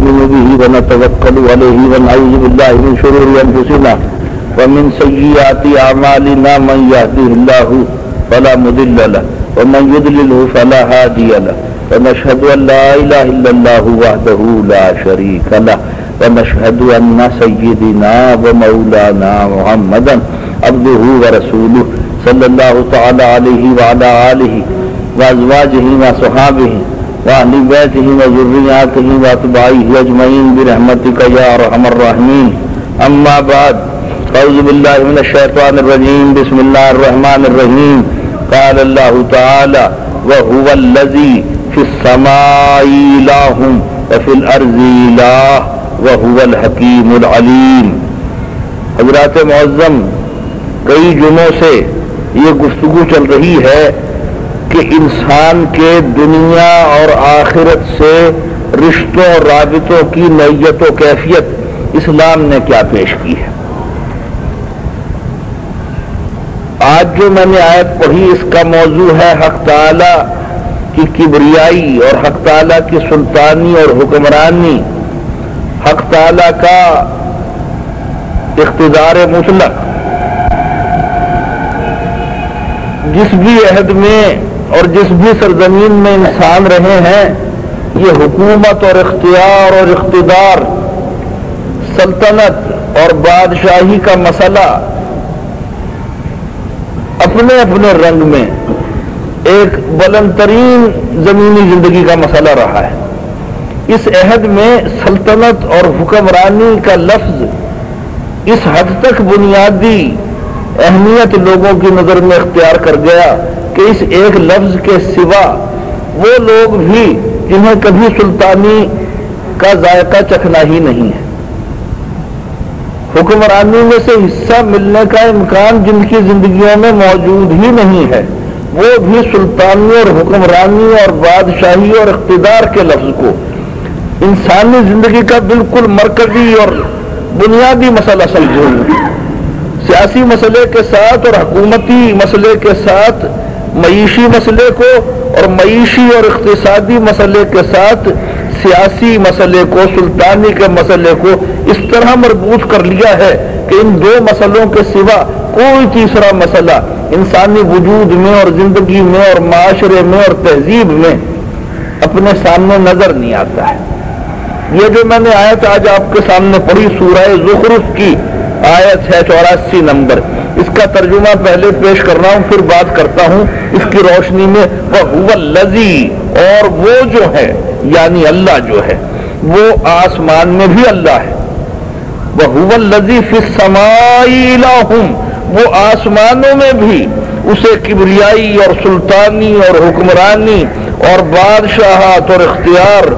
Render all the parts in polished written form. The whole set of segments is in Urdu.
نؤمن به ونتوكل عليه ونعوذ بالله من شرور أنفسنا ومن سيئات أعمالنا من يهده الله فلا مضل له ومن يضلله فلا هادي له ونشهد أن لا إله إلا الله وحده لا شريك له ونشهد أن سيدنا ومولانا محمدا عبده ورسوله صلى الله تعالى عليه وعلى آله وأزواجه وصحابه وأهل بيته وذرياته وأتباعه أجمعين برحمتك يا أرحم الراحمين. أما بعد، أعوذ بالله من الشيطان الرجيم. بسم الله الرحمن الرحيم. قال الله تعالى: وهو الذي في السماء إله وفي الأرض إله وهو الحكيم العليم. حضرات معظم، کئی جمعوں سے یہ گفتگو چل رہی ہے کہ انسان کے دنیا اور آخرت سے رشتوں اور رابطوں کی نوعیت و کیفیت اسلام نے کیا پیش کی ہے. آج جو میں نے آیت پڑھی اس کا موضوع ہے حق تعالی کی کبریائی اور حق تعالی کی سلطانی اور حکمرانی، حق تعالی کا اقتدار مطلق. جس بھی عہد میں اور جس بھی سرزمین میں انسان رہے ہیں، یہ حکومت اور اختیار اور اقتدار، سلطنت اور بادشاہی کا مسئلہ اپنے اپنے رنگ میں ایک بلند ترین زمینی زندگی کا مسئلہ رہا ہے. اس عہد میں سلطنت اور حکمرانی کا لفظ اس حد تک بنیادی اہمیت لوگوں کی نظر میں اختیار کر گیا کہ اس ایک لفظ کے سوا وہ لوگ بھی جنہیں کبھی سلطانی کا ذائقہ چکھنا ہی نہیں ہے، حکمرانی میں سے حصہ ملنے کا امکان جن کی زندگیوں میں موجود ہی نہیں ہے، وہ بھی سلطانی اور حکمرانی اور بادشاہی اور اقتدار کے لفظ کو انسانی زندگی کا بالکل مرکزی اور بنیادی مسئلہ سمجھیں. سیاسی مسئلے کے ساتھ اور حکومتی مسئلے کے ساتھ معیشی مسئلے کو اور معیشی اور اقتصادی مسئلے کے ساتھ سیاسی مسئلے کو، سلطانی کے مسئلے کو اس طرح مربوط کر لیا ہے کہ ان دو مسئلوں کے سوا کوئی تیسرا مسئلہ انسانی وجود میں اور زندگی میں اور معاشرے میں اور تہذیب میں اپنے سامنے نظر نہیں آتا ہے. یہ جو میں نے آیت آج آپ کے سامنے پڑھی سورہ زخرف کی آیت ہے 84 نمبر، اس کا ترجمہ پہلے پیش کر رہا ہوں، پھر بات کرتا ہوں اس کی روشنی میں. وَهُوَ الَّذِي، اور وہ جو ہے یعنی اللہ جو ہے وہ آسمان میں بھی اللہ ہے. وَهُوَ الَّذِي فِي السَّمَاءِ إِلَٰهٌ، وہ آسمانوں میں بھی اسے کبریائی اور سلطانی اور حکمرانی اور بادشاہت اور اختیار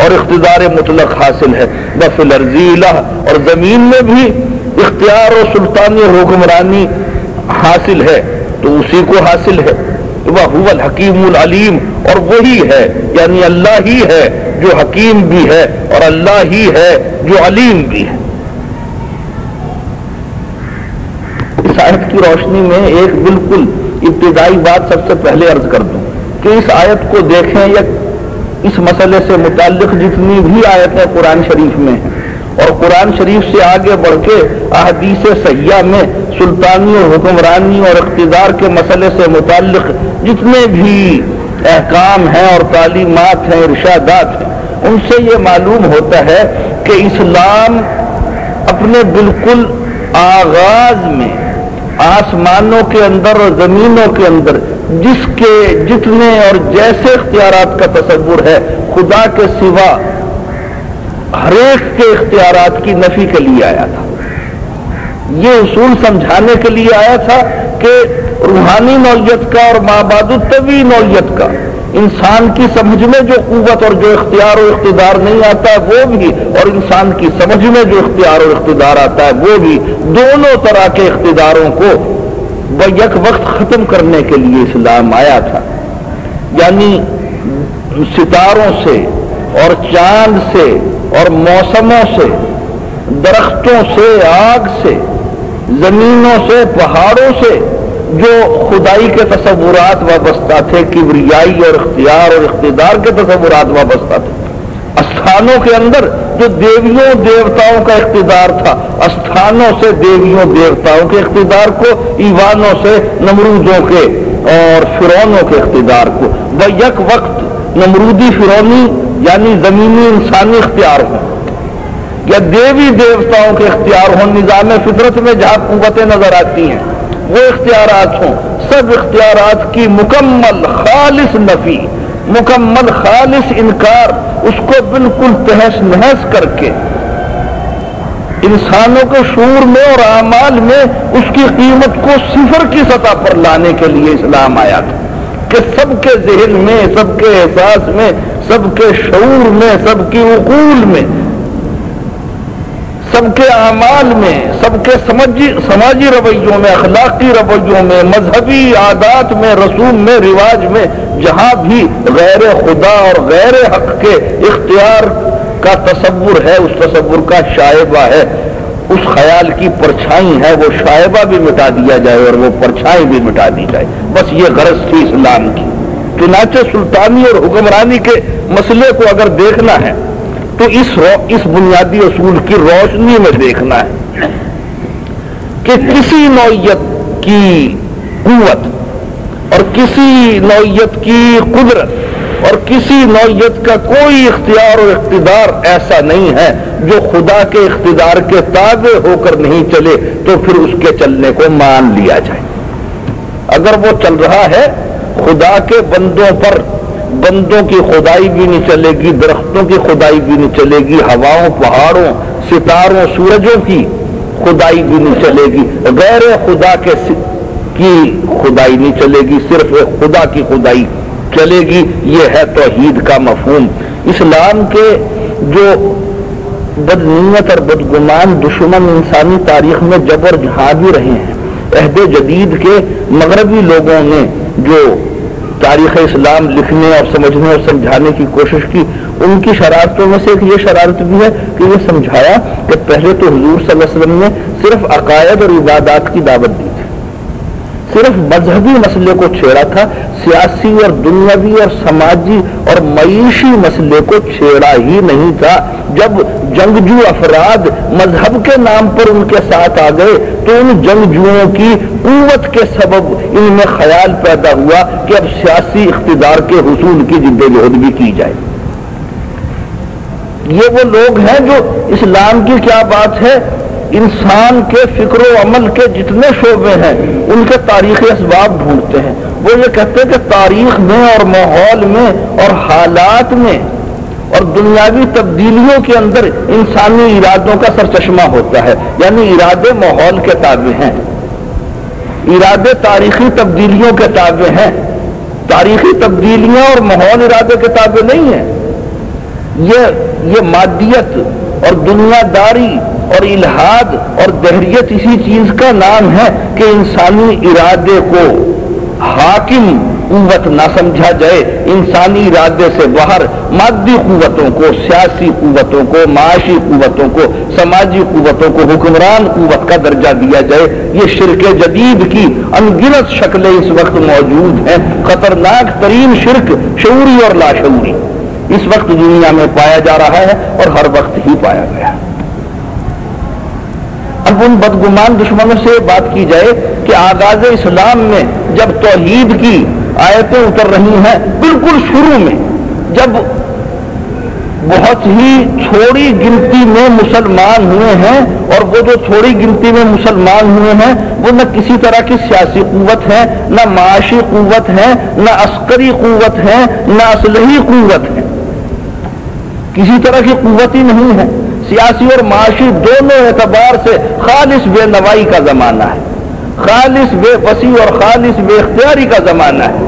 اور اقتدار مطلق حاصل ہے. وَفِي الْأَرْضِ إِلَٰهٌ، اور زمین میں بھی اختیار اور سلطانی اور حکمرانی حاصل ہے تو اسی کو حاصل ہے. وَهُوَ الْحَكِيمُ الْعَلِيمُ، اور وہی ہے یعنی اللہ ہی ہے جو حکیم بھی ہے اور اللہ ہی ہے جو علیم بھی ہے. اس آیت کی روشنی میں ایک بالکل ابتدائی بات سب سے پہلے عرض کر دوں کہ اس آیت کو دیکھیں یا اس مسئلے سے متعلق جتنی بھی آیتیں قرآن شریف میں ہیں اور قرآن شریف سے آگے بڑھ کے احادیث صحیحہ میں سلطانی اور حکمرانی اور اقتدار کے مسئلے سے متعلق جتنے بھی احکام ہیں اور تعلیمات ہیں، ارشادات ہیں، ان سے یہ معلوم ہوتا ہے کہ اسلام اپنے بالکل آغاز میں آسمانوں کے اندر اور زمینوں کے اندر جس کے جتنے اور جیسے اختیارات کا تصور ہے خدا کے سوا ہر ایک کے اختیارات کی نفی کے لیے آیا تھا. یہ اصول سمجھانے کے لیے آیا تھا کہ روحانی نوعیت کا اور مابعد الطبعی نوعیت کا انسان کی سمجھ میں جو قوت اور جو اختیار اور اقتدار نہیں آتا ہے وہ بھی، اور انسان کی سمجھ میں جو اختیار اور اقتدار آتا ہے وہ بھی، دونوں طرح کے اقتداروں کو یک وقت ختم کرنے کے لیے اسلام آیا تھا. یعنی ستاروں سے اور چاند سے اور موسموں سے، درختوں سے، آگ سے، زمینوں سے، پہاڑوں سے جو خدائی کے تصورات وابستہ تھے، کبریائی اور اختیار اور اقتدار کے تصورات وابستہ تھے، آسمانوں کے اندر جو دیویوں دیوتاؤں کا اقتدار تھا، استھانوں سے دیویوں دیوتاؤں کے اقتدار کو، ایوانوں سے نمرودوں کے اور فرعونوں کے اقتدار کو، وہ یک وقت نمرودی فرعونی یعنی زمینی انسانی اختیار ہوں یا دیوی دیوتاؤں کے اختیار ہوں، نظام فطرت میں جہاں قوتیں نظر آتی ہیں وہ اختیارات ہوں، سب اختیارات کی مکمل خالص نفی، مکمل خالص انکار، اس کو بالکل تہس نہس کر کے انسانوں کے شعور میں اور اعمال میں اس کی قیمت کو صفر کی سطح پر لانے کے لیے اسلام آیا تھا کہ سب کے ذہن میں، سب کے احساس میں، سب کے شعور میں، سب کی عقول میں، سب کے اعمال میں، سب کے سماجی رویوں میں، اخلاقی رویوں میں، مذہبی عادات میں، رسوم میں، رواج میں، جہاں بھی غیر خدا اور غیر حق کے اختیار کا تصور ہے، اس تصور کا شائبہ ہے، اس خیال کی پرچھائی ہے، وہ شائبہ بھی مٹا دیا جائے اور وہ پرچھائی بھی مٹا دی جائے، بس یہ غرض تھی اسلام کی۔ چنانچہ سلطانی اور حکمرانی کے مسئلے کو اگر دیکھنا ہے تو اس بنیادی اصول کی روشنی میں دیکھنا ہے کہ کسی نوعیت کی قوت اور کسی نوعیت کی قدرت اور کسی نوعیت کا کوئی اختیار اور اقتدار ایسا نہیں ہے جو خدا کے اقتدار کے تابع ہو کر نہیں چلے تو پھر اس کے چلنے کو مان لیا جائے۔ اگر وہ چل رہا ہے خدا کے بندوں پر، بندوں کی خدائی بھی نہیں چلے گی، درختوں کی خدائی بھی نہیں چلے گی، ہواؤں، پہاڑوں، ستاروں، سورجوں کی خدائی بھی نہیں چلے گی، غیر خدا کی خدائی نہیں چلے گی، صرف خدا کی خدائی چلے گی۔ یہ ہے توحید کا مفہوم۔ اسلام کے جو بدنیت اور بدگمان دشمن انسانی تاریخ میں جبر جہاں بھی رہے ہیں، عہد جدید کے مغربی لوگوں نے جو تاریخ اسلام لکھنے اور سمجھنے اور سمجھانے کی کوشش کی، ان کی شرارتوں میں سے ایک یہ شرارت بھی ہے کہ یہ سمجھایا کہ پہلے تو حضور صلی اللہ علیہ وسلم نے صرف عقائد اور عبادات کی دعوت دی تھی، صرف مذہبی مسئلے کو چھیڑا تھا، سیاسی اور دنیاوی اور سماجی اور معیشی مسئلے کو چھیڑا ہی نہیں تھا۔ جب جنگجو افراد مذہب کے نام پر ان کے ساتھ آ گئے تو ان جنگجوؤں کی قوت کے سبب ان میں خیال پیدا ہوا کہ اب سیاسی اقتدار کے حصول کی جدوجہد بھی کی جائے۔ یہ وہ لوگ ہیں جو اسلام کی کیا بات ہے، انسان کے فکر و عمل کے جتنے شعبے ہیں ان کے تاریخی اسباب ڈھونڈتے ہیں۔ وہ یہ کہتے ہیں کہ تاریخ میں اور ماحول میں اور حالات میں اور دنیاوی تبدیلیوں کے اندر انسانی ارادوں کا سرچشمہ ہوتا ہے، یعنی ارادے ماحول کے تابع ہیں، ارادے تاریخی تبدیلیوں کے تابع ہیں، تاریخی تبدیلیاں اور ماحول ارادے کے تابع نہیں ہیں۔ یہ مادیت اور دنیا داری اور الحاد اور دہریت اسی چیز کا نام ہے کہ انسانی ارادے کو حاکم قوت نہ سمجھا جائے، انسانی ارادے سے باہر مادی قوتوں کو، سیاسی قوتوں کو، معاشی قوتوں کو، سماجی قوتوں کو حکمران قوت کا درجہ دیا جائے۔ یہ شرک جدید کی انگنت شکلیں اس وقت موجود ہیں، خطرناک ترین شرک شعوری اور لاشعوری اس وقت دنیا میں پایا جا رہا ہے اور ہر وقت ہی پایا گیا۔ اب ان بدگمان دشمنوں سے بات کی جائے کہ آغاز اسلام میں جب توحید کی آیتیں اتر رہی ہیں، بالکل شروع میں جب بہت ہی تھوڑی گنتی میں مسلمان ہوئے ہیں، اور وہ جو تھوڑی گنتی میں مسلمان ہوئے ہیں وہ نہ کسی طرح کی سیاسی قوت ہے، نہ معاشی قوت ہے، نہ عسکری قوت ہے، نہ اسلحی قوت ہے، کسی طرح کی قوت ہی نہیں ہے، سیاسی اور معاشی دونوں اعتبار سے خالص بے نوائی کا زمانہ ہے، خالص بے بسی اور خالص بے اختیاری کا زمانہ ہے۔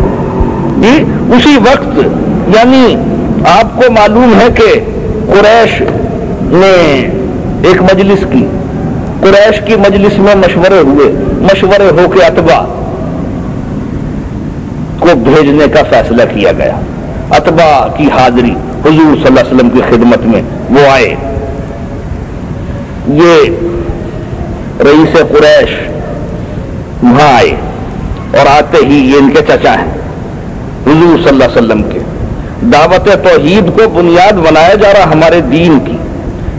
اسی وقت یعنی آپ کو معلوم ہے کہ قریش نے ایک مجلس کی، قریش کی مجلس میں مشورے ہو کے اتباع کو بھیجنے کا فیصلہ کیا گیا۔ اتباع کی حاضری حضور صلی اللہ علیہ وسلم کی خدمت میں وہ آئے۔ یہ رئیس قریش وہاں آئے اور آتے ہی یہ ان کے چچا ہیں حضور صلی اللہ علیہ وسلم کے، دعوت توحید کو بنیاد بنایا جا رہا ہمارے دین کی،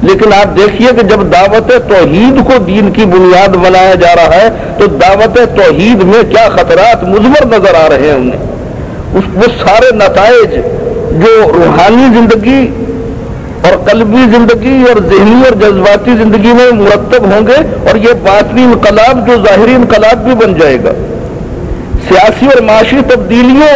لیکن آپ دیکھیے کہ جب دعوت توحید کو دین کی بنیاد بنایا جا رہا ہے تو دعوت توحید میں کیا خطرات مضمر نظر آ رہے ہیں انہیں، وہ سارے نتائج جو روحانی زندگی اور قلبی زندگی اور ذہنی اور جذباتی زندگی میں مرتب ہوں گے، اور یہ باطنی انقلاب جو ظاہری انقلاب بھی بن جائے گا، سیاسی اور معاشی تبدیلیوں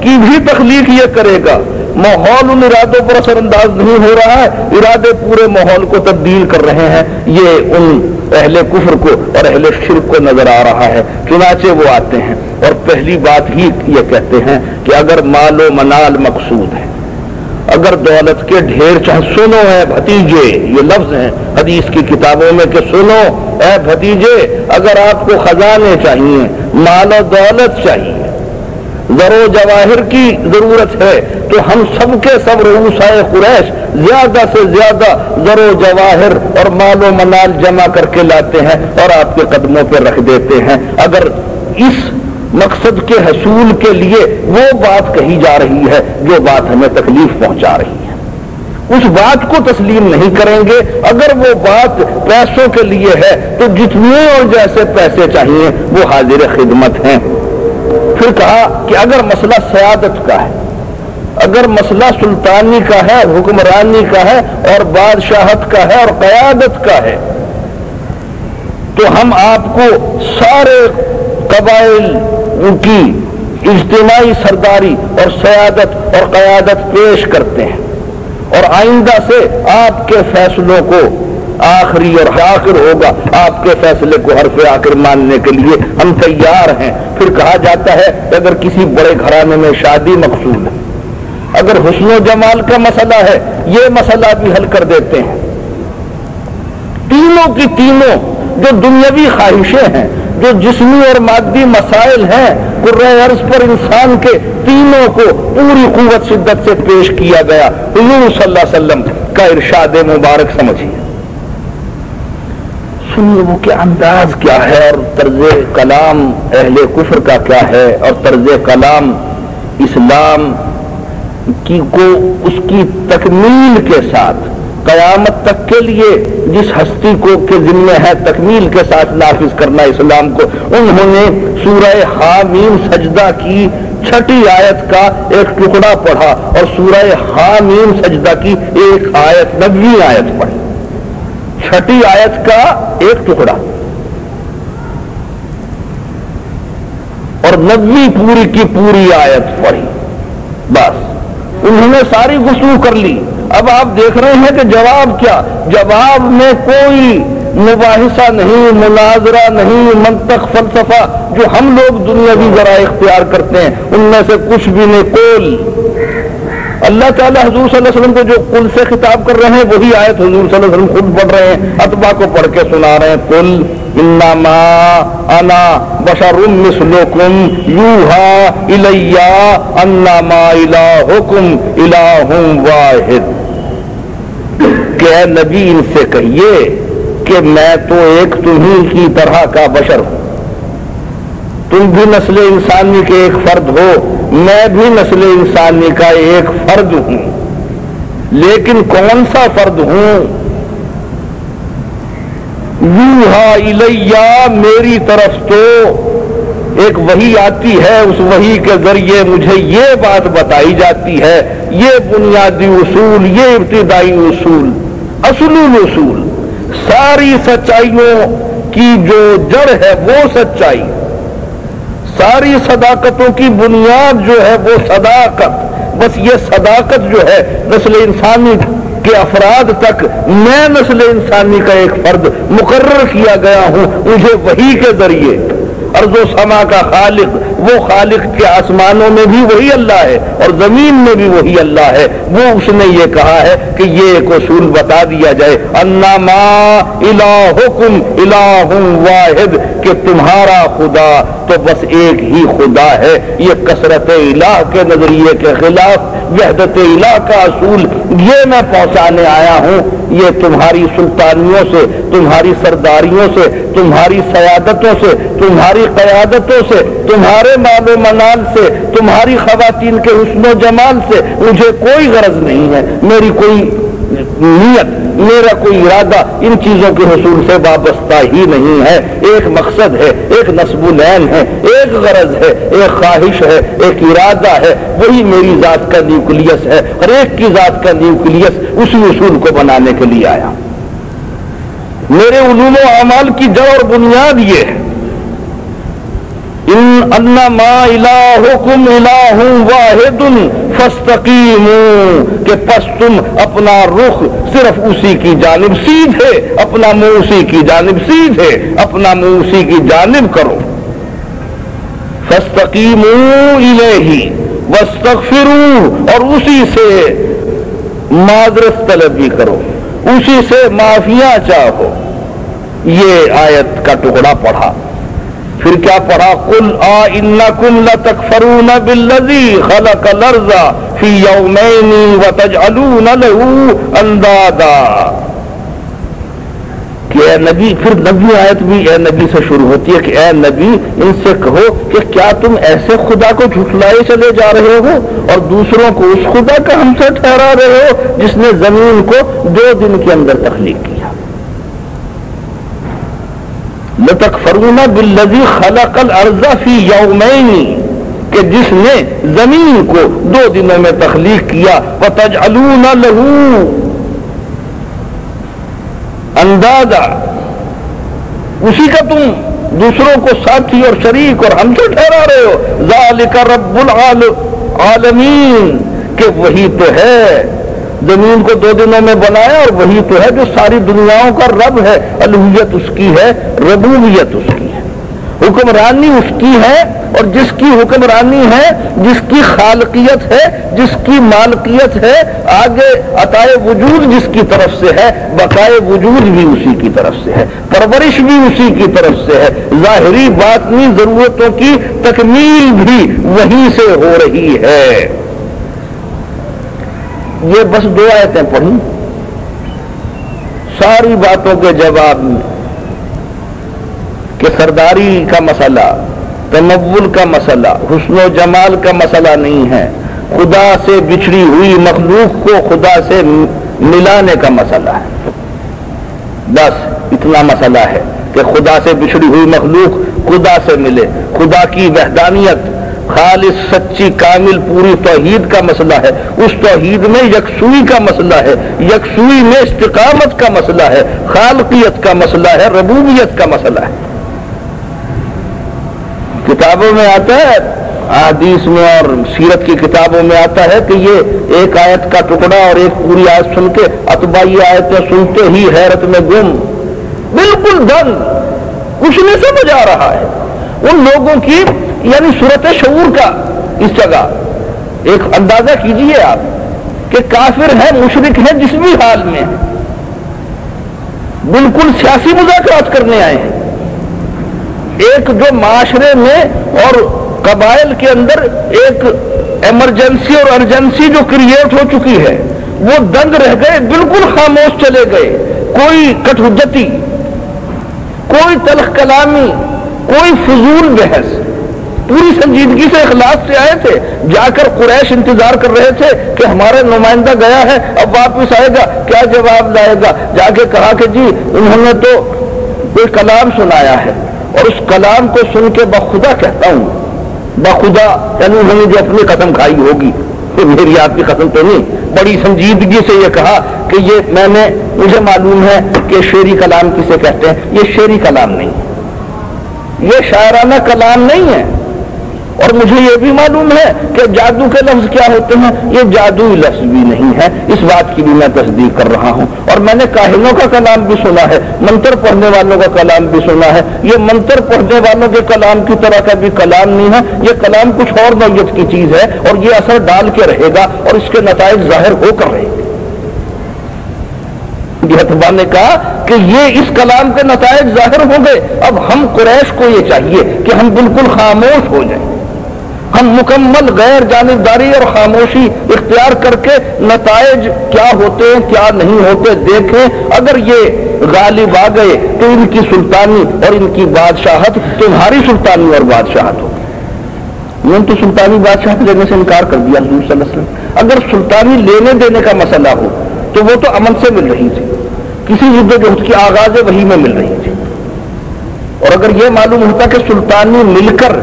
کی بھی تخلیق یہ کرے گا۔ ماحول ان ارادوں پر اثر انداز نہیں ہو رہا ہے، ارادے پورے ماحول کو تبدیل کر رہے ہیں، یہ ان اہل کفر کو اور اہل شرک کو نظر آ رہا ہے۔ چنانچہ وہ آتے ہیں اور پہلی بات ہی یہ کہتے ہیں کہ اگر مال و منال مقصود ہے، اگر دولت کے ڈھیر چاہے، سنو اے بھتیجے، یہ لفظ ہیں حدیث کی کتابوں میں کہ سنو اے بھتیجے، اگر آپ کو خزانے چاہیے، مال و دولت چاہیے، زر و جواہر کی ضرورت ہے، تو ہم سب کے سب رؤسائے قریش زیادہ سے زیادہ زر و جواہر اور مال و منال جمع کر کے لاتے ہیں اور آپ کے قدموں پہ رکھ دیتے ہیں۔ اگر اس مقصد کے حصول کے لیے وہ بات کہی جا رہی ہے جو بات ہمیں تکلیف پہنچا رہی ہے، اس بات کو تسلیم نہیں کریں گے۔ اگر وہ بات پیسوں کے لیے ہے تو جتنے اور جیسے پیسے چاہیے وہ حاضر خدمت ہیں۔ پھر کہا کہ اگر مسئلہ سیادت کا ہے، اگر مسئلہ سلطانی کا ہے، حکمرانی کا ہے اور بادشاہت کا ہے اور قیادت کا ہے، تو ہم آپ کو سارے قبائل کی اجتماعی سرداری اور سیادت اور قیادت پیش کرتے ہیں، اور آئندہ سے آپ کے فیصلوں کو آخری اور آخر ہوگا، آپ کے فیصلے کو حرف آخر ماننے کے لیے ہم تیار ہیں۔ پھر کہا جاتا ہے کہ اگر کسی بڑے گھرانے میں شادی مقصود ہے، اگر حسن و جمال کا مسئلہ ہے، یہ مسئلہ بھی حل کر دیتے ہیں۔ تینوں کی تینوں جو دنیاوی خواہشیں ہیں، جو جسمی اور مادی مسائل ہیں، کرۂ ارض پر انسان کے تینوں کو پوری قوت شدت سے پیش کیا گیا۔ حضور صلی اللہ علیہ وسلم کا ارشاد مبارک سمجھیے، سنیے وہ کہ انداز کیا ہے اور طرز کلام اہل کفر کا کیا ہے، اور طرز کلام اسلام کی کو اس کی تکمیل کے ساتھ قیامت تک کے لیے جس ہستی کو کے ذمہ ہے تکمیل کے ساتھ نافذ کرنا اسلام کو، انہوں نے سورہ حامیم سجدہ کی 6 آیت کا ایک ٹکڑا پڑھا اور سورہ حامیم سجدہ کی ایک آیت 9ویں آیت پڑھی، 6 آیت کا ایک ٹکڑا اور 9ویں پوری کی پوری آیت پڑھی، بس انہوں نے ساری گفتگو کر لی۔ اب آپ دیکھ رہے ہیں کہ جواب کیا، جواب میں کوئی مباحثہ نہیں، مناظرہ نہیں، منطق فلسفہ جو ہم لوگ دنیاوی ذرائع اختیار کرتے ہیں ان میں سے کچھ بھی نہیں۔ قول، اللہ تعالیٰ حضور صلی اللہ علیہ وسلم کو جو قل سے خطاب کر رہے ہیں وہی آیت حضور صلی اللہ علیہ وسلم خود پڑھ رہے ہیں، اتباع کو پڑھ کے سنا رہے ہیں۔ قل انما انا بشر مثلکم یوحی الی انما الہکم الہ واحد، کہ اے نبی ان سے کہیے کہ میں تو ایک تمہیں کی طرح کا بشر ہوں، تم بھی نسل انسانی کے ایک فرد ہو، میں بھی نسل انسانی کا ایک فرد ہوں، لیکن کون سا فرد ہوں؟ یوحی الیہ، میری طرف تو ایک وحی آتی ہے، اس وحی کے ذریعے مجھے یہ بات بتائی جاتی ہے، یہ بنیادی اصول، یہ ابتدائی اصول، اصل الاصول، ساری سچائیوں کی جو جڑ ہے وہ سچائی، ساری صداقتوں کی بنیاد جو ہے وہ صداقت، بس یہ صداقت جو ہے نسل انسانی کے افراد تک میں نسل انسانی کا ایک فرد مقرر کیا گیا ہوں، مجھے وحی کے ذریعے۔ ارض و سما کا خالق، وہ خالق کے آسمانوں میں بھی وہی اللہ ہے اور زمین میں بھی وہی اللہ ہے، وہ اس نے یہ کہا ہے کہ یہ ایک اصول بتا دیا جائے، انما الہکم الہ واحد، کہ تمہارا خدا تو بس ایک ہی خدا ہے۔ یہ کثرت الہ کے نظریے کے خلاف وحدت الہ کا اصول یہ میں پہنچانے آیا ہوں۔ یہ تمہاری سلطانیوں سے، تمہاری سرداریوں سے، تمہاری سیادتوں سے، تمہاری قیادتوں سے، تمہارے مال و منال سے، تمہاری خواتین کے حسن و جمال سے مجھے کوئی غرض نہیں ہے، میری کوئی نیت، میرا کوئی ارادہ ان چیزوں کے حصول سے وابستہ ہی نہیں ہے۔ ایک مقصد ہے، ایک نصب العین ہے، ایک غرض ہے، ایک خواہش ہے، ایک ارادہ ہے، وہی میری ذات کا نیوکلیس ہے، اور ایک کی ذات کا نیوکلیس اسی اصول کو بنانے کے لیے آیا۔ میرے علوم و اعمال کی جڑ اور بنیاد یہ ہے، انما الہکم الہ واحد فاستقیموا، کہ پس تم اپنا رخ صرف اسی کی جانب سیدھے، اپنا منہ اسی کی جانب سیدھے، اپنا منہ اسی کی جانب کرو۔ فاستقیموا الیہ واستغفروہ، اور اسی سے معذرت طلبی کرو، اسی سے معافیاں چاہو۔ یہ آیت کا ٹکڑا پڑھا، پھر کیا پڑھا؟ قل انکم لتکفرون بالذی خلق الارض فی یومین وتجعلون له اندادا، کہ اے نبی، پھر نبی آیت بھی اے نبی سے شروع ہوتی ہے کہ اے نبی ان سے کہو کہ کیا تم ایسے خدا کو جھٹلائے چلے جا رہے ہو اور دوسروں کو اس خدا کا ہم سے ٹھہرا رہے ہو جس نے زمین کو 2 دن کے اندر تخلیق کیا۔ لتکفرون بالذی خلق الارض فی یومین، کہ جس نے زمین کو 2 دنوں میں تخلیق کیا، وتجعلون له اندادا، اسی کا تم دوسروں کو ساتھی اور شریک اور ہم سے ٹھہرا رہے ہو۔ ذالک رب العالمین، کہ وہی تو ہے زمین کو 2 دنوں میں بنایا، اور وہی تو ہے جو ساری دنیاؤں کا رب ہے۔ الوہیت اس کی ہے، ربوبیت اس کی ہے، حکمرانی اس کی ہے، اور جس کی حکمرانی ہے، جس کی خالقیت ہے، جس کی مالکیت ہے، آگے عطائے وجود جس کی طرف سے ہے، بقائے وجود بھی اسی کی طرف سے ہے، پرورش بھی اسی کی طرف سے ہے، ظاہری باطنی ضرورتوں کی تکمیل بھی وہیں سے ہو رہی ہے۔ یہ بس 2 آیتیں پڑھی، ساری باتوں کے جواب میں، کہ سرداری کا مسئلہ، تنول کا مسئلہ، حسن و جمال کا مسئلہ نہیں ہے، خدا سے بچھڑی ہوئی مخلوق کو خدا سے ملانے کا مسئلہ ہے۔ بس اتنا مسئلہ ہے کہ خدا سے بچھڑی ہوئی مخلوق خدا سے ملے، خدا کی وحدانیت، خالص سچی کامل پوری توحید کا مسئلہ ہے، اس توحید میں یکسوئی کا مسئلہ ہے، یکسوئی میں استقامت کا مسئلہ ہے، خالقیت کا مسئلہ ہے، ربوبیت کا مسئلہ ہے۔ کتابوں میں آتا ہے، حدیث میں اور سیرت کی کتابوں میں آتا ہے کہ یہ ایک آیت کا ٹکڑا اور ایک پوری آیت سن کے اتباع یہ آیتیں سنتے ہی حیرت میں گم، بالکل دنگ، کچھ نہیں سمجھ آ رہا ہے ان لوگوں کی، یعنی صورت شعور کا اس جگہ ایک اندازہ کیجئے آپ کہ کافر ہے، مشرک ہے، جس بھی حال میں بالکل سیاسی مذاکرات کرنے آئے ہیں۔ ایک جو معاشرے میں اور قبائل کے اندر ایک ایمرجنسی اور ارجنسی جو کریٹ ہو چکی ہے، وہ دنگ رہ گئے، بالکل خاموش چلے گئے، کوئی کٹ حجتی، کوئی تلخ کلامی، کوئی فضول بحث، پوری سنجیدگی سے اخلاص سے آئے تھے۔ جا کر قریش انتظار کر رہے تھے کہ ہمارا نمائندہ گیا ہے، اب واپس آئے گا، کیا جواب لائے گا۔ جا کے کہا کہ جی انہوں نے تو کوئی کلام سنایا ہے، اور اس کلام کو سن کے بخدا کہتا ہوں، بخدا یعنی انہوں نے جو اپنی قسم کھائی ہوگی، میری آپ کی قسم تو نہیں، بڑی سنجیدگی سے یہ کہا کہ یہ مجھے معلوم ہے کہ شعری کلام کسے کہتے ہیں، یہ شعری کلام نہیں، یہ شاعرانہ کلام نہیں ہے، اور مجھے یہ بھی معلوم ہے کہ جادو کے لفظ کیا ہوتے ہیں، یہ جادوئی لفظ بھی نہیں ہے، اس بات کی بھی میں تصدیق کر رہا ہوں۔ اور میں نے کاہنوں کا کلام بھی سنا ہے، منتر پڑھنے والوں کا کلام بھی سنا ہے، یہ منتر پڑھنے والوں کے کلام کی طرح کا بھی کلام نہیں ہے، یہ کلام کچھ اور نوعیت کی چیز ہے، اور یہ اثر ڈال کے رہے گا اور اس کے نتائج ظاہر ہو کر رہے گے۔ اتباع نے کہا کہ یہ اس کلام کے نتائج ظاہر ہو گئے، اب ہم قریش کو یہ چاہیے کہ ہم بالکل خاموش ہو جائیں، ہم مکمل غیر جانبداری اور خاموشی اختیار کر کے نتائج کیا ہوتے ہیں کیا نہیں ہوتے دیکھیں۔ اگر یہ غالب آ گئے تو ان کی سلطانی اور ان کی بادشاہت تمہاری سلطانی اور بادشاہت ہوگی۔ انہوں نے تو سلطانی بادشاہت لینے سے انکار کر دیا حضور صلی اللہ علیہ وسلم۔ اگر سلطانی لینے دینے کا مسئلہ ہو تو وہ تو امن سے مل رہی تھی، کسی جدوجہد کی آغاز وحی میں مل رہی تھی۔ اور اگر یہ معلوم ہوتا کہ سلطانی مل کر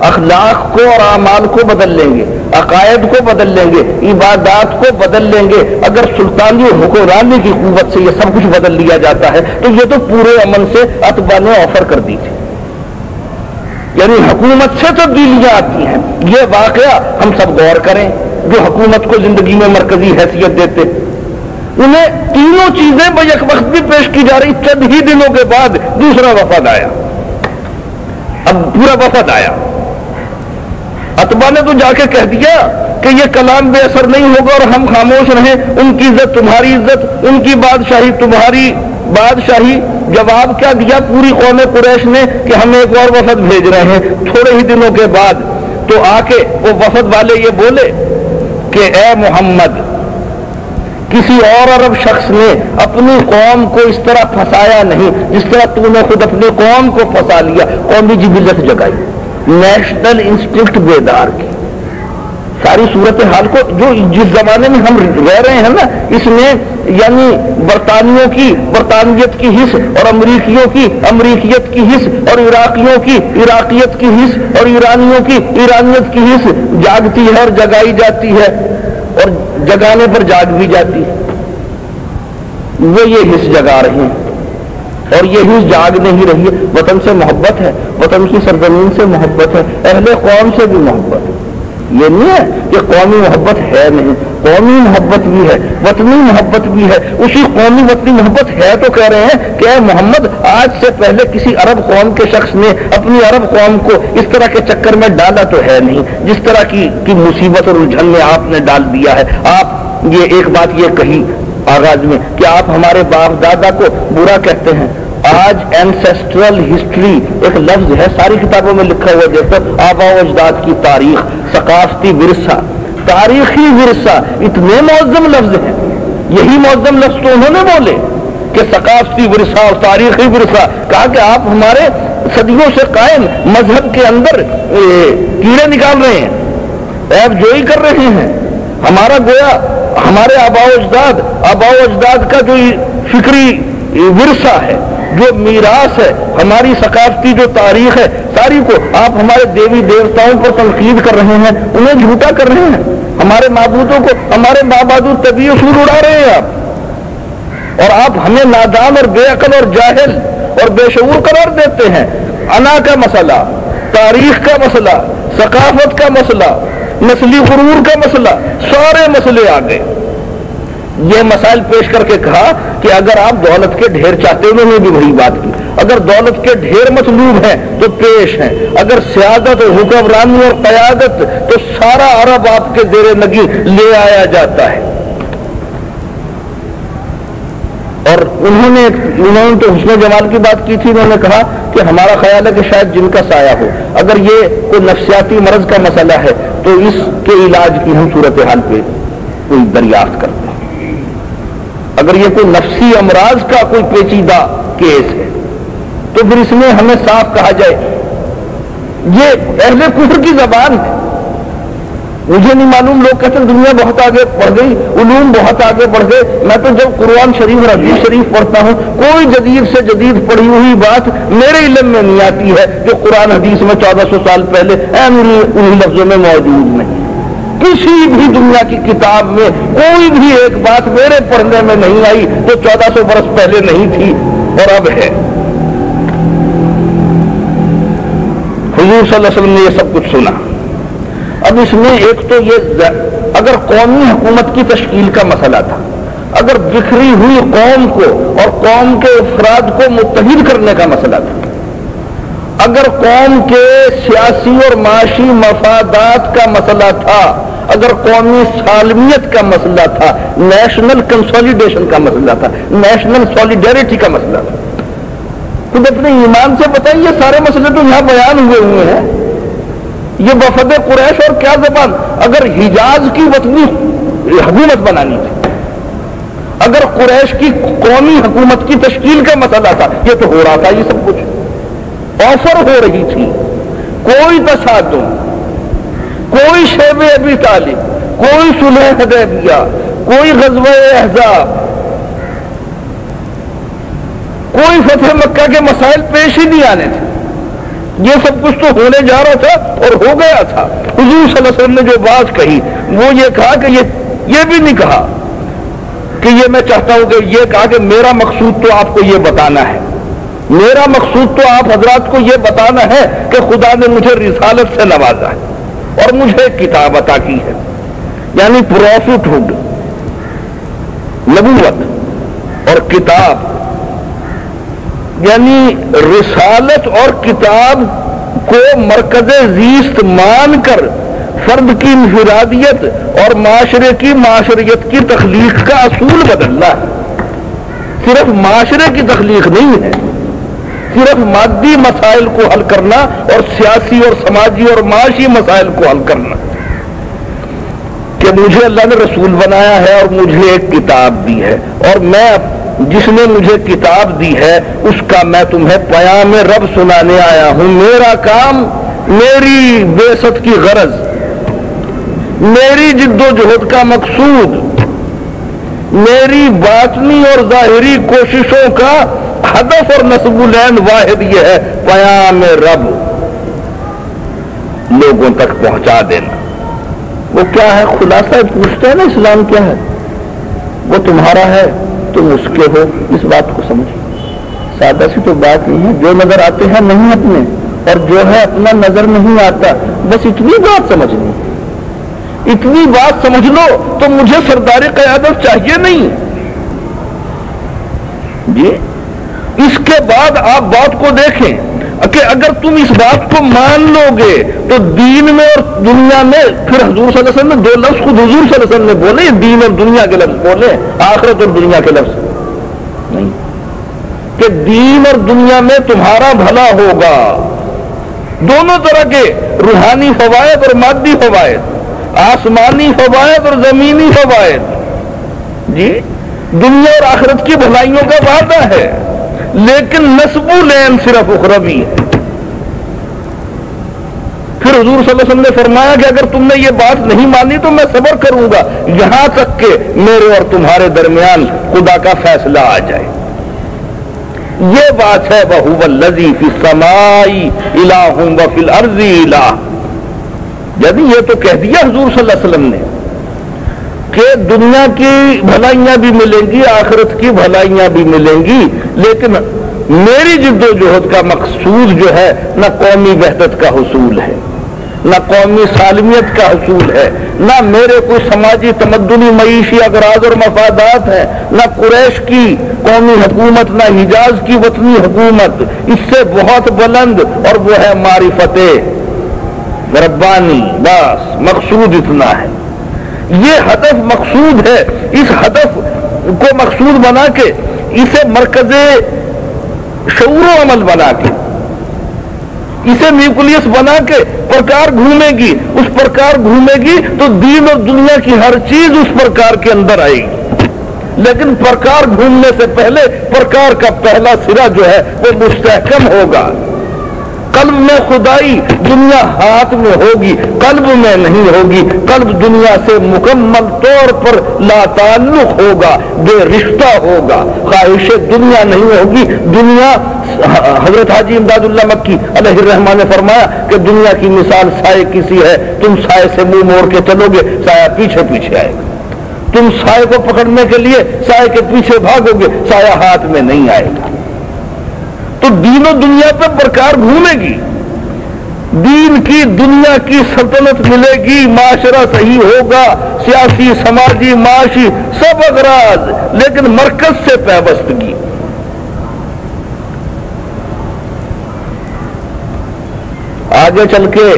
اخلاق کو اور اعمال کو بدل لیں گے، عقائد کو بدل لیں گے، عبادات کو بدل لیں گے، اگر سلطانی حکمرانی کی قوت سے یہ سب کچھ بدل لیا جاتا ہے تو یہ تو پورے امن سے اتباع نے آفر کر دی تھی۔ یعنی حکومت سے تبدیلیاں آتی ہیں، یہ واقعہ ہم سب غور کریں جو حکومت کو زندگی میں مرکزی حیثیت دیتے، انہیں تینوں چیزیں بیک وقت بھی پیش کی جا رہی، چند ہی دنوں کے بعد دوسرا وفد آیا، اب پورا وفد آیا، اتباع نے تو جا کے کہہ دیا کہ یہ کلام بے اثر نہیں ہوگا اور ہم خاموش رہیں، ان کی عزت تمہاری عزت، ان کی بادشاہی تمہاری بادشاہی۔ جواب کیا دیا پوری قوم قریش نے کہ ہم ایک اور وفد بھیج رہے ہیں۔ تھوڑے ہی دنوں کے بعد تو آ کے وہ وفد والے یہ بولے کہ اے محمد، کسی اور عرب شخص نے اپنی قوم کو اس طرح پھنسایا نہیں جس طرح تو نے خود اپنی قوم کو پھنسا لیا۔ قومی جبلت جگائی، نیشنل انسٹنکٹ بیدار کی، ساری صورتحال کو جو جس زمانے میں ہم رہ رہے ہیں نا، اس میں یعنی برطانیوں کی برطانویت کی حص اور امریکیوں کی امریکیت کی حص اور عراقیوں کی عراقیت کی حص اور ایرانیوں کی ایرانیت کی حص جاگتی ہے اور جگائی جاتی ہے اور جگانے پر جاگ بھی جاتی ہے۔ وہ یہ حص جگا رہے ہیں اور یہ حص جاگ نہیں رہی ہے۔ وطن سے محبت ہے، وطن کی سرزمین سے محبت ہے، اہل قوم سے بھی محبت ہے۔ یہ نہیں ہے کہ قومی محبت ہے نہیں، قومی محبت بھی ہے، وطنی محبت بھی ہے۔ اسی قومی وطنی محبت ہے تو کہہ رہے ہیں کہ اے محمد، آج سے پہلے کسی عرب قوم کے شخص نے اپنی عرب قوم کو اس طرح کے چکر میں ڈالا تو ہے نہیں جس طرح کی مصیبت اور الجھن میں آپ نے ڈال دیا ہے۔ آپ یہ ایک بات یہ کہی آغاز میں کہ آپ ہمارے باپ دادا کو برا کہتے ہیں۔ آج اینسیسٹرل ہسٹری ایک لفظ ہے، ساری کتابوں میں لکھا ہوا دیکھو، آباء و اجداد کی تاریخ، ثقافتی ورثہ، تاریخی ورثہ، اتنے معظم لفظ ہیں۔ یہی معظم لفظ تو انہوں نے بولے کہ ثقافتی ورثہ اور تاریخی ورثہ، کہا کہ آپ ہمارے صدیوں سے قائم مذہب کے اندر کیڑے نکال رہے ہیں، عیب جوئی کر رہے ہیں۔ ہمارا گویا ہمارے آباء و اجداد کا جو فکری ورثہ ہے، جو میراث ہے، ہماری ثقافتی جو تاریخ ہے، ساری کو آپ ہمارے دیوی دیوتاؤں پر تنقید کر رہے ہیں، انہیں جھوٹا کر رہے ہیں، ہمارے معبودوں کو، ہمارے مابعد طبی اصول اڑا رہے ہیں آپ، اور آپ ہمیں نادان اور بے عقل اور جاہل اور بے شعور قرار دیتے ہیں۔ انا کا مسئلہ، تاریخ کا مسئلہ، ثقافت کا مسئلہ، نسلی غرور کا مسئلہ، سارے مسئلے آ گئے۔ یہ مسائل پیش کر کے کہا کہ اگر آپ دولت کے ڈھیر چاہتے، انہوں نے بھی وہی بات کی، اگر دولت کے ڈھیر مطلوب ہیں تو پیش ہیں، اگر سیادت اور حکمرانی اور قیادت تو سارا عرب آپ کے زیر نگی لے آیا جاتا ہے۔ اور انہوں نے تو حسن جمال کی بات کی تھی، انہوں نے کہا کہ ہمارا خیال ہے کہ شاید جن کا سایہ ہو، اگر یہ کوئی نفسیاتی مرض کا مسئلہ ہے تو اس کے علاج کی ہم صورتحال پہ کوئی دریافت کرتے ہیں۔ اگر یہ کوئی نفسی امراض کا کوئی پیچیدہ کیس ہے تو پھر اس میں ہمیں صاف کہا جائے۔ یہ اہل کفر کی زبان ہے، مجھے نہیں معلوم، لوگ کہتے ہیں دنیا بہت آگے بڑھ گئی، علوم بہت آگے بڑھ گئے۔ میں تو جب قرآن شریف اور حدیث شریف پڑھتا ہوں، کوئی جدید سے جدید پڑھی ہوئی بات میرے علم میں نہیں آتی ہے جو قرآن حدیث میں 1400 سال پہلے انہی لفظوں میں موجود نہیں۔ کسی بھی دنیا کی کتاب میں کوئی بھی ایک بات میرے پڑھنے میں نہیں آئی جو 1400 برس پہلے نہیں تھی اور اب ہے۔ حضور صلی اللہ علیہ وسلم نے یہ سب کچھ سنا۔ اب اس میں ایک تو یہ اگر قومی حکومت کی تشکیل کا مسئلہ تھا، اگر بکھری ہوئی قوم کو اور قوم کے افراد کو متحد کرنے کا مسئلہ تھا، اگر قوم کے سیاسی اور معاشی مفادات کا مسئلہ تھا، اگر قومی سالمیت کا مسئلہ تھا، نیشنل کنسولیڈیشن کا مسئلہ تھا، نیشنل سولیڈیرٹی کا مسئلہ تھا، خود اپنے ایمان سے بتائیں یہ سارے مسئلے تو یہاں بیان ہوئے ہیں۔ یہ وفد قریش اور کیا زبان، اگر حجاز کی وطنی حکومت بنانی تھی، اگر قریش کی قومی حکومت کی تشکیل کا مسئلہ تھا، یہ تو ہو رہا تھا، یہ سب کچھ آفر ہو رہی تھی، کوئی تصادم، کوئی شیب ابی طالب، کوئی صلح حدیبیہ، کوئی غزوہ احزاب، کوئی فتح مکہ کے مسائل پیش ہی نہیں آنے تھے. یہ سب کچھ تو ہونے جا رہا تھا اور ہو گیا تھا. حضور صلی اللہ علیہ وسلم نے جو بات کہی وہ یہ کہا کہ یہ بھی نہیں کہا کہ یہ میں چاہتا ہوں کہ یہ کہا کہ میرا مقصود تو آپ کو یہ بتانا ہے، میرا مقصود تو آپ حضرات کو یہ بتانا ہے کہ خدا نے مجھے رسالت سے نوازا ہے اور مجھے ایک کتاب عطا کی ہے، یعنی پروفٹ ہوڈ، نبوت اور کتاب، یعنی رسالت اور کتاب کو مرکز زیست مان کر فرد کی انفرادیت اور معاشرے کی معاشریت کی تخلیق کا اصول بدلنا ہے. صرف معاشرے کی تخلیق نہیں ہے، صرف مادی مسائل کو حل کرنا اور سیاسی اور سماجی اور معاشی مسائل کو حل کرنا، کہ مجھے اللہ نے رسول بنایا ہے اور مجھے ایک کتاب دی ہے، اور میں جس نے مجھے کتاب دی ہے اس کا میں تمہیں پیام رب سنانے آیا ہوں. میرا کام، میری بعثت کی غرض، میری جد و جہد کا مقصود، میری باطنی اور ظاہری کوششوں کا ہدف اور نصب العین واحد یہ ہے، پیام رب لوگوں تک پہنچا دینا. وہ کیا ہے؟ خلاصہ پوچھتے ہیں نا اسلام کیا ہے، وہ تمہارا ہے تم اس کے ہو، اس بات کو سمجھو. سادہ سی تو بات نہیں ہے. جو نظر آتے ہیں نہیں اپنے، اور جو ہے اپنا نظر نہیں آتا، بس اتنی بات سمجھنی، اتنی بات سمجھ لو تو مجھے سردار قیادت چاہیے نہیں جی. اس کے بعد آپ بات کو دیکھیں کہ اگر تم اس بات کو مان لو گے تو دین میں اور دنیا میں، پھر حضور صلی اللہ علیہ وسلم نے دو لفظ خود حضور صلی اللہ علیہ وسلم نے بولے، دین اور دنیا کے لفظ بولے، آخرت اور دنیا کے لفظ نہیں، کہ دین اور دنیا میں تمہارا بھلا ہوگا. دونوں طرح کے روحانی فوائد اور مادی فوائد، آسمانی فوائد اور زمینی فوائد جی، دنیا اور آخرت کی بھلائیوں کا وعدہ ہے، لیکن نسب العین صرف اخروی ہے. پھر حضور صلی اللہ علیہ وسلم نے فرمایا کہ اگر تم نے یہ بات نہیں مانی تو میں صبر کروں گا یہاں تک کہ میرے اور تمہارے درمیان خدا کا فیصلہ آ جائے. یہ بات ہے وَهُوَ الَّذِي فِي السَّمَاءِ إِلَٰهٌ وَفِي الْأَرْضِ إِلَٰهٌ. یعنی یہ تو کہہ دیا حضور صلی اللہ علیہ وسلم نے کہ دنیا کی بھلائیاں بھی ملیں گی، آخرت کی بھلائیاں بھی ملیں گی، لیکن میری جد و جہد کا مقصود جو ہے نہ قومی وحدت کا حصول ہے، نہ قومی سالمیت کا حصول ہے، نہ میرے کوئی سماجی تمدنی معیشی اغراض اور مفادات ہیں، نہ قریش کی قومی حکومت، نہ حجاز کی وطنی حکومت. اس سے بہت بلند، اور وہ ہے معرفت ربانی. بس مقصود اتنا ہے، یہ ہدف مقصود ہے. اس ہدف کو مقصود بنا کے، اسے مرکز شعور و عمل بنا کے، اسے نیوکلیس بنا کے پرکار گھومے گی. اس پرکار گھومے گی تو دین اور دنیا کی ہر چیز اس پرکار کے اندر آئے گی. لیکن پرکار گھومنے سے پہلے پرکار کا پہلا سرا جو ہے وہ مستحکم ہوگا. قلب میں خدائی دنیا ہاتھ میں ہوگی، قلب میں نہیں ہوگی. قلب دنیا سے مکمل طور پر لا تعلق ہوگا، بے رشتہ ہوگا، خواہش دنیا نہیں ہوگی. دنیا، حضرت حاجی امداد اللہ مکی علیہ الرحمٰن نے فرمایا کہ دنیا کی مثال سائے کسی ہے، تم سائے سے منہ موڑ کے چلو گے، سایہ پیچھے پیچھے آئے گا. تم سائے کو پکڑنے کے لیے سائے کے پیچھے بھاگو گے، سایہ ہاتھ میں نہیں آئے گا. تو دین و دنیا پہ پرکار گھومے گی، دین کی دنیا کی سلطنت ملے گی، معاشرہ صحیح ہوگا، سیاسی سماجی معاشی سب اغراض، لیکن مرکز سے پیوستگی. آگے چل کے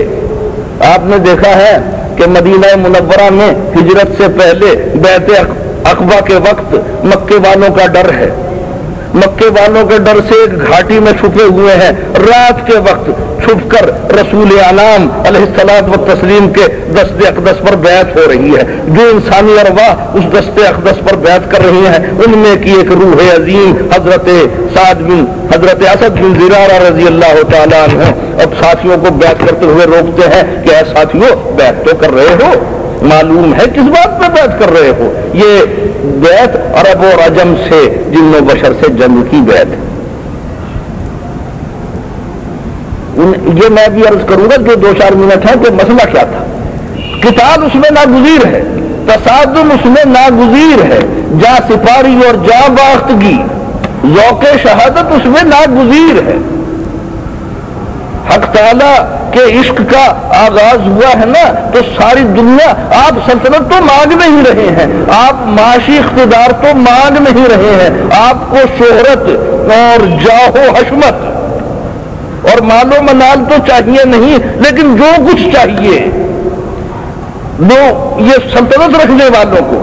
آپ نے دیکھا ہے کہ مدینہ منورہ میں ہجرت سے پہلے بیعت عقبہ کے وقت مکے والوں کا ڈر ہے. مکے والوں کے ڈر سے ایک گھاٹی میں چھپے ہوئے ہیں. رات کے وقت چھپ کر رسول انعام علیہ الصلوۃ والتسلیم کے دست اقدس پر بیعت ہو رہی ہے. جو انسانی ارواح اس دست اقدس پر بیعت کر رہی ہیں ان میں کی ایک روح عظیم حضرت اسد بن زرارہ رضی اللہ تعالیٰ عنہ اب ساتھیوں کو بیعت کرتے ہوئے روکتے ہیں کہ اے ساتھیوں بیعت تو کر رہے ہو، معلوم ہے کس بات پہ بیعت کر رہے ہو؟ یہ بیعت عرب اور عجم سے، جن و بشر سے جنگ کی بیعت ہے۔ یہ میں بھی عرض کروں گا جو 2-4 منٹ ہے کہ مسئلہ کیا تھا۔ قتال اس میں ناگزیر ہے، تصادم اس میں ناگزیر ہے، جا سپاری اور جا باختگی، ذوق شہادت اس میں ناگزیر ہے۔ حق تعالیٰ کے عشق کا آغاز ہوا ہے نا، تو ساری دنیا، آپ سلطنت تو مانگ نہیں رہے ہیں، آپ معاشی اقتدار تو مانگ نہیں رہے ہیں، آپ کو شہرت اور جاہ و حشمت اور مال و منال تو چاہیے نہیں، لیکن جو کچھ چاہیے وہ یہ سلطنت رکھنے والوں کو،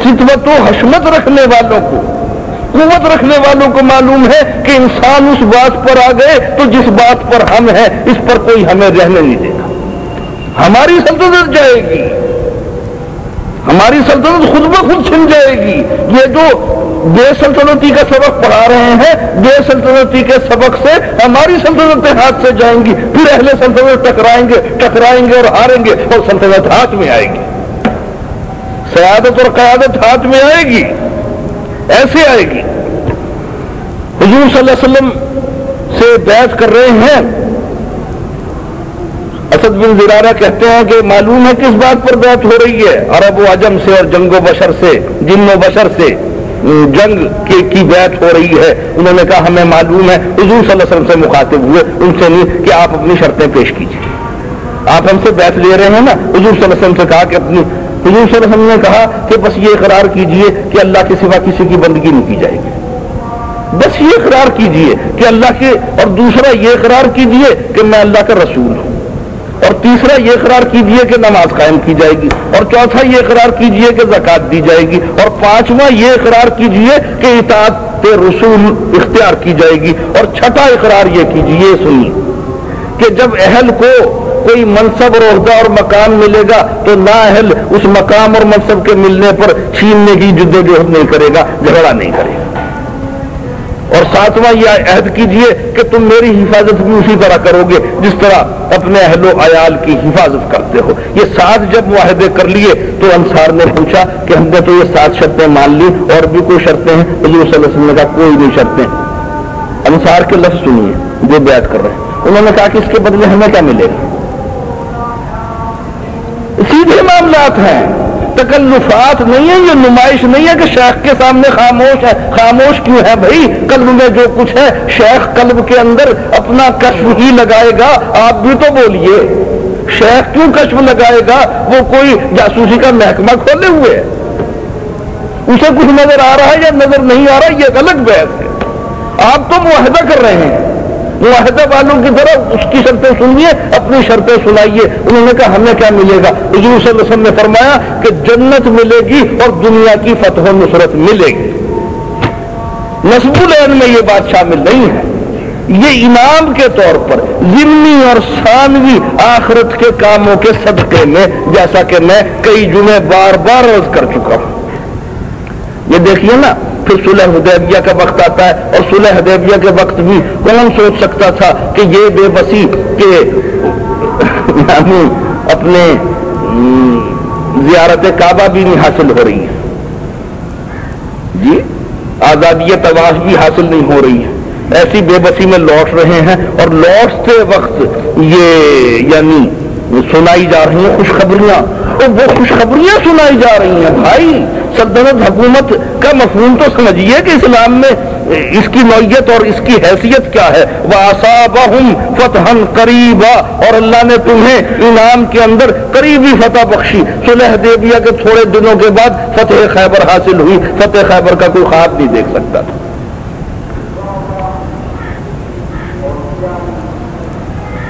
ستوت و حشمت رکھنے والوں کو، قوت رکھنے والوں کو معلوم ہے کہ انسان اس بات پر آ گئے تو جس بات پر ہم ہیں اس پر کوئی ہمیں رہنے نہیں دے گا۔ ہماری سلطنت جائے گی، ہماری سلطنت خود بخود چھن جائے گی۔ یہ جو بے سلطنتی کا سبق پڑھا رہے ہیں، بے سلطنتی کے سبق سے ہماری سلطنتیں ہاتھ سے جائیں گی، پھر اہل سلطنت ٹکرائیں گے اور ہاریں گے، اور سلطنت ہاتھ میں آئے گی، سیادت اور قیادت ہاتھ میں آئے گی، ایسے آئے گی۔ حضور صلی اللہ علیہ وسلم سے بیعت کر رہے ہیں، اسد بن زرارہ کہتے ہیں کہ معلوم ہے کس بات پر بیعت ہو رہی ہے؟ عرب و عجم سے اور جنگ و بشر سے، جن و بشر سے جنگ کی بیعت ہو رہی ہے۔ انہوں نے کہا ہمیں معلوم ہے۔ حضور صلی اللہ علیہ وسلم سے مخاطب ہوئے، ان سے نہیں کہ آپ اپنی شرطیں پیش کیجیے، آپ ہم سے بیعت لے رہے ہیں نا۔ حضور صلی اللہ علیہ وسلم سے کہا کہ حضور صلی اللہ علیہ وسلم نے کہا کہ بس یہ اقرار کیجئے کہ اللہ کے سوا کسی کی بندگی نہیں کی جائے گی، بس یہ اقرار کیجئے کہ اللہ کے، اور دوسرا یہ اقرار کیجئے کہ میں اللہ کا رسول ہوں، اور تیسرا یہ اقرار کیجئے کہ نماز قائم کی جائے گی، اور چوتھا یہ اقرار کیجئے کہ زکوٰۃ دی جائے گی، اور پانچواں یہ اقرار کیجئے کہ اطاعت رسول اختیار کی جائے گی، اور چھٹا اقرار یہ کیجئے، سنیے، کہ جب اہل کو کوئی منصب اور عہدہ اور مقام ملے گا تو نااہل اس مقام اور منصب کے ملنے پر چھیننے کی جدوجہد نہیں کرے گا، جھگڑا نہیں کرے گا۔ اور ساتواں یہ عہد کیجئے کہ تم میری حفاظت بھی اسی طرح کرو گے جس طرح اپنے اہل و عیال کی حفاظت کرتے ہو۔ یہ 7 جب معاہدے کر لیے تو انصار نے پوچھا کہ ہم نے تو یہ 7 شرطیں مان لی، اور بھی کوئی شرطیں ہیں؟ حضور صلی اللہ علیہ وسلم نے کہا کوئی نہیں شرطیں۔ انصار کے لفظ سنیے جو بیعت کر رہے ہیں، انہوں نے کہا کہ اس کے بدلے ہمیں کیا ملے گا؟ سیدھے معاملات ہیں، تکلفات نہیں ہے، یہ نمائش نہیں ہے کہ شیخ کے سامنے خاموش ہے۔ خاموش کیوں ہے بھائی؟ قلب میں جو کچھ ہے شیخ قلب کے اندر اپنا کشف ہی لگائے گا، آپ بھی تو بولیے۔ شیخ کیوں کشف لگائے گا؟ وہ کوئی جاسوسی کا محکمہ کھولے ہوئے ہے، اسے کچھ نظر آ رہا ہے یا نظر نہیں آ رہا، یہ غلط بحث ہے۔ آپ تو معاہدہ کر رہے ہیں، معاہدہ والوں کی طرح اس کی شرطیں سنیے، اپنی شرطیں سنائیے۔ انہوں نے کہا ہمیں کیا ملے گا؟ حضور صلی اللہ علیہ وسلم نے فرمایا کہ جنت ملے گی اور دنیا کی فتح و نصرت ملے گی۔ نصب العین میں یہ بات شامل نہیں ہے، یہ انعام کے طور پر ضمنی اور ثانوی آخرت کے کاموں کے صدقے میں، جیسا کہ میں کئی جمعے بار بار عرض کر چکا ہوں۔ یہ دیکھیے نا، پھر صلح حدیبیہ کا وقت آتا ہے، اور صلح حدیبیہ کے وقت بھی کون سوچ سکتا تھا کہ یہ بے بسی کے یعنی اپنے زیارت کعبہ بھی نہیں حاصل ہو رہی ہے، جی آزادی طواف بھی حاصل نہیں ہو رہی ہے، ایسی بے بسی میں لوٹ رہے ہیں، اور لوٹتے وقت یہ یعنی سنائی جا رہی ہیں خوشخبریاں، اور وہ خوشخبریاں سنائی جا رہی ہیں۔ بھائی سلطنت حکومت کا مفہوم تو سمجھیے کہ اسلام میں اس کی نوعیت اور اس کی حیثیت کیا ہے۔ وَأَصَابَهُمْ فَتْحًا قَرِيبًا، اور اللہ نے تمہیں انعام کے اندر قریبی فتح بخشی۔ صلح حدیبیہ کے تھوڑے دنوں کے بعد فتح خیبر حاصل ہوئی، فتح خیبر کا کوئی خواب نہیں دیکھ سکتا تھا۔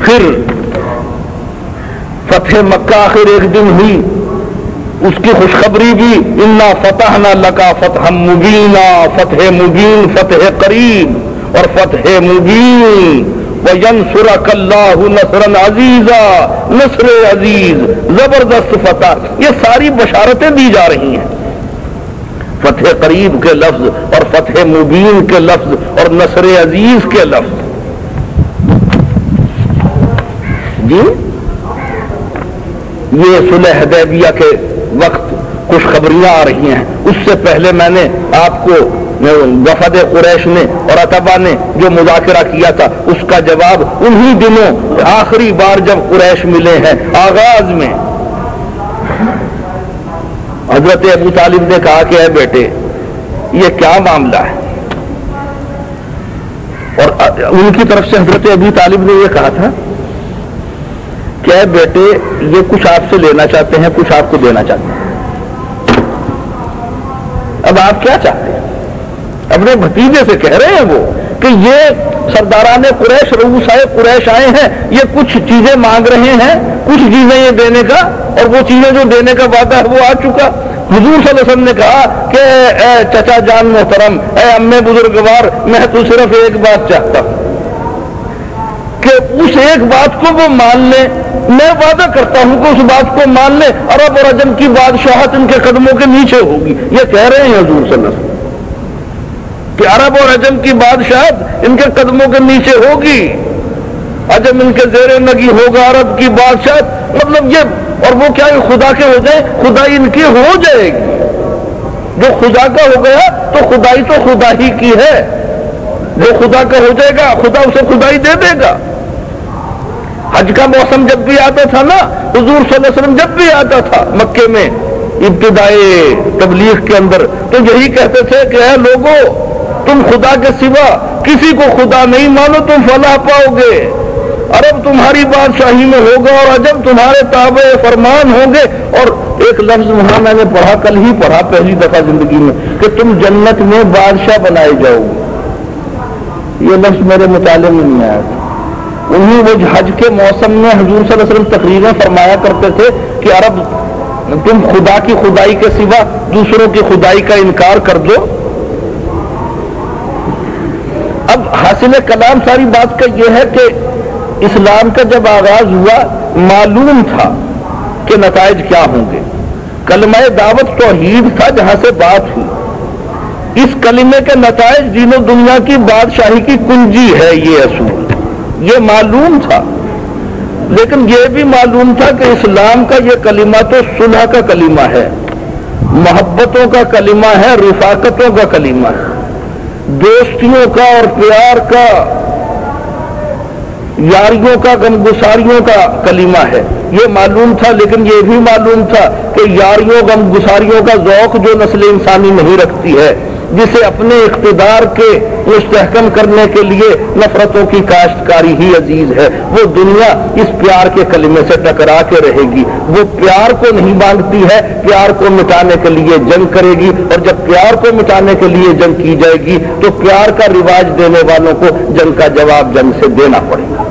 پھر فتح مکہ آخر ایک دن ہوئی، اس کی خوشخبری بھی انا فتحنا لکا فتحا مبینا، فتح مبین، فتح قریب اور فتح مبین، وینصرک اللہ نصرا عزیزا، نصر عزیز، زبردست فتح، یہ ساری بشارتیں دی جا رہی ہیں۔ فتح قریب کے لفظ اور فتح مبین کے لفظ اور نصر عزیز کے لفظ، جی یہ صلح حدیبیہ کے وقت خوشخبریاں آ رہی ہیں. اس سے پہلے میں نے آپ کو وفد قریش نے اور عتبہ نے جو مذاکرہ کیا تھا اس کا جواب انہی دنوں آخری بار جب قریش ملے ہیں آغاز میں حضرت ابو طالب نے کہا کہ اے بیٹے یہ کیا معاملہ ہے, اور ان کی طرف سے حضرت ابو طالب نے یہ کہا تھا کہ اے بیٹے یہ کچھ آپ سے لینا چاہتے ہیں, کچھ آپ کو دینا چاہتے ہیں, اب آپ کیا چاہتے ہیں؟ اپنے بھتیجے سے کہہ رہے ہیں وہ کہ یہ سرداران قریش رؤسائے قریش آئے ہیں, یہ کچھ چیزیں مانگ رہے ہیں, کچھ چیزیں یہ دینے کا, اور وہ چیزیں جو دینے کا وعدہ ہے وہ آ چکا. حضور صلی اللہ علیہ وسلم نے کہا کہ اے چچا جان محترم, اے امے بزرگوار, میں تو صرف ایک بات چاہتا ہوں کہ اس ایک بات کو وہ مان لیں. میں وعدہ کرتا ہوں کہ اس بات کو مان لیں, عرب اور عجم کی بادشاہت ان کے قدموں کے نیچے ہوگی. یہ کہہ رہے ہیں حضور صلی اللہ علیہ وسلم کہ عرب اور عجم کی بادشاہت ان کے قدموں کے نیچے ہوگی, عجم ان کے زیر نگی ہوگا, عرب کی بادشاہت, مطلب یہ, اور وہ کیا خدا کے ہو جائیں, خدائی ان کی ہو جائے گی. جو خدا کا ہو گیا تو خدائی تو خدا ہی کی ہے, جو خدا کا ہو جائے گا خدا اسے خدائی دے دے گا. حج کا موسم جب بھی آتا تھا نا, حضور صلی اللہ علیہ وسلم جب بھی آتا تھا مکے میں ابتدائی تبلیغ کے اندر, تو یہی کہتے تھے کہ اے لوگو تم خدا کے سوا کسی کو خدا نہیں مانو, تم فلاح پاؤ گے. عرب تمہاری بادشاہی میں ہوگا اور عجم تمہارے تابع فرمان ہوں گے. اور ایک لفظ وہاں میں نے پڑھا, کل ہی پڑھا پہلی دفعہ زندگی میں, کہ تم جنت میں بادشاہ بنائے جاؤ گے. یہ لفظ میرے مطالعے میں نہیں آیا تھا. انہیں وہ حج کے موسم میں حضور صلی اللہ علیہ وسلم تقریریں فرمایا کرتے تھے کہ عرب تم خدا کی خدائی کے سوا دوسروں کی خدائی کا انکار کر دو. اب حاصل کلام ساری بات کا یہ ہے کہ اسلام کا جب آغاز ہوا معلوم تھا کہ نتائج کیا ہوں گے. کلمہ دعوت توحید تھا جہاں سے بات ہوئی. اس کلمے کے نتائج دین و دنیا کی بادشاہی کی کنجی ہے. یہ اصول یہ معلوم تھا, لیکن یہ بھی معلوم تھا کہ اسلام کا یہ کلمہ تو صلح کا کلمہ ہے, محبتوں کا کلمہ ہے, رفاقتوں کا کلمہ ہے, دوستیوں کا اور پیار کا, یاریوں کا, غمگساریوں کا کلمہ ہے. یہ معلوم تھا, لیکن یہ بھی معلوم تھا کہ یاریوں غمگساریوں کا ذوق جو نسل انسانی نہیں رکھتی ہے, جسے اپنے اقتدار کے مستحکم کرنے کے لیے نفرتوں کی کاشتکاری ہی عزیز ہے, وہ دنیا اس پیار کے کلمے سے ٹکرا کے رہے گی. وہ پیار کو نہیں مانگتی ہے, پیار کو مٹانے کے لیے جنگ کرے گی, اور جب پیار کو مٹانے کے لیے جنگ کی جائے گی تو پیار کا رواج دینے والوں کو جنگ کا جواب جنگ سے دینا پڑے گا.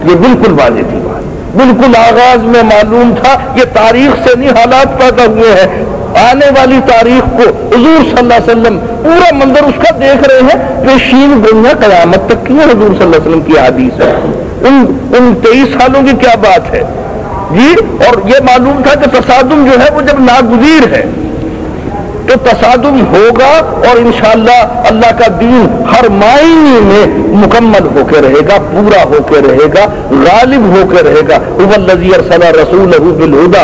یہ بالکل واضح تھی بات, بالکل آغاز میں معلوم تھا. یہ تاریخ سے نہیں حالات پیدا ہوئے ہیں, آنے والی تاریخ کو حضور صلی اللہ علیہ وسلم پورا منظر اس کا دیکھ رہے ہیں. پیشین گوئیاں قیامت تک کی ہے, حضور صلی اللہ علیہ وسلم کی حدیث ہے. ان 23 سالوں کی کیا بات ہے جی. اور یہ معلوم تھا کہ تصادم جو ہے وہ جب ناگزیر ہے تو تصادم ہوگا, اور انشاءاللہ اللہ کا دین ہر معنی میں مکمل ہو کے رہے گا, پورا ہو کے رہے گا, غالب ہو کے رہے گا. هو الذی ارسل رسولہ بالہدی